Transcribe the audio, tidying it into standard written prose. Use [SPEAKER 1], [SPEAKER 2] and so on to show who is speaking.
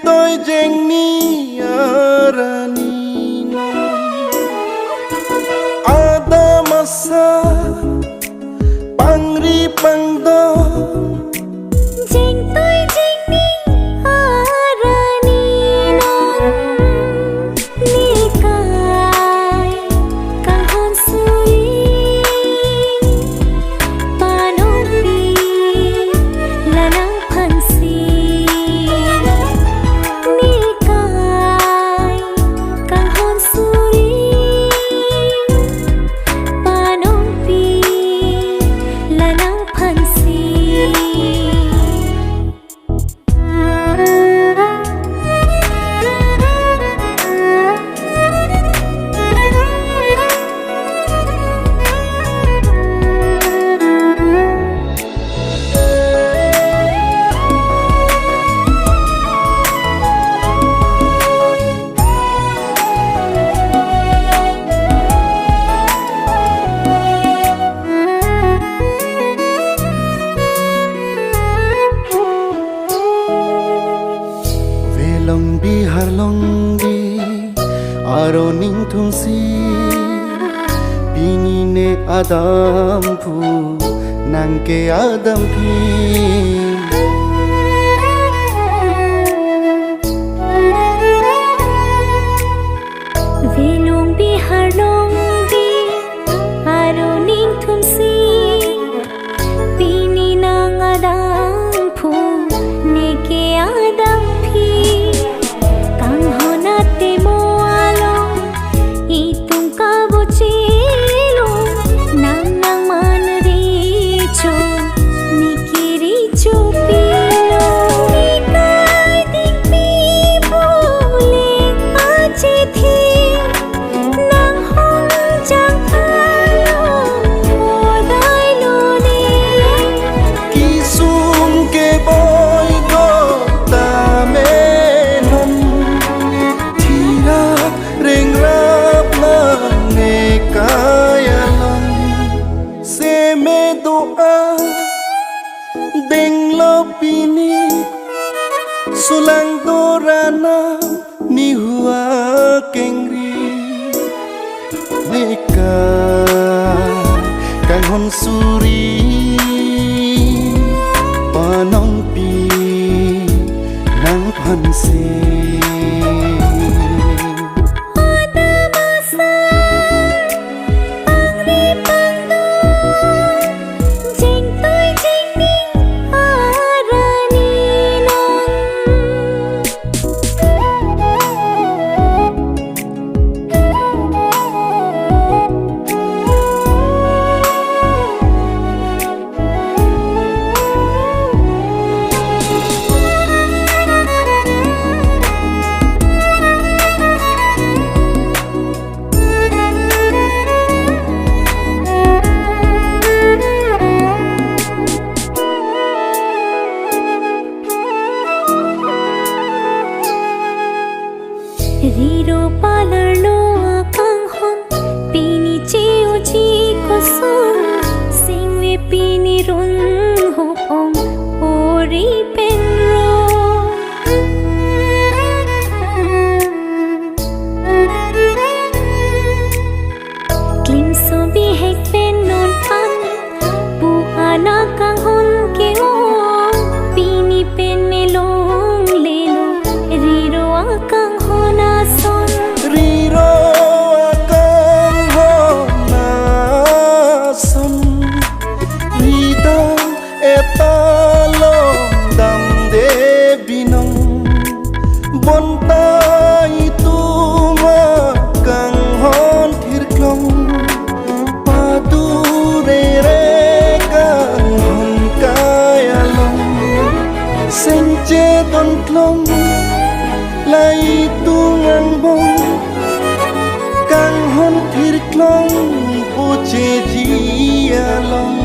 [SPEAKER 1] tôi jeng ni arani ada masa pangri pangdo
[SPEAKER 2] jeng tôi jeng ni arani nikai kang hon suri panopi lanang phansi
[SPEAKER 1] long bi har long bi aro ning thung si bini ne adam phu nang ke adam phi
[SPEAKER 2] velong bi har long bi aro ning thung si bini nang adam phu ne ke adam phi deng lo pini sulang dorana ni hua kengri neka kang hon suri panong pi nang phansi Riro palar lo akang hon pini cheo chi ko son singwe pini run ho om ori pen ro klim so bi hek pen non pan pu ana kang hon ke o pini pen me long le lo riro akang bontai tu makang hon thirklong padu re kang hon kayalong senche don klong lai tu ngang bong kang hon thirklong puche ji along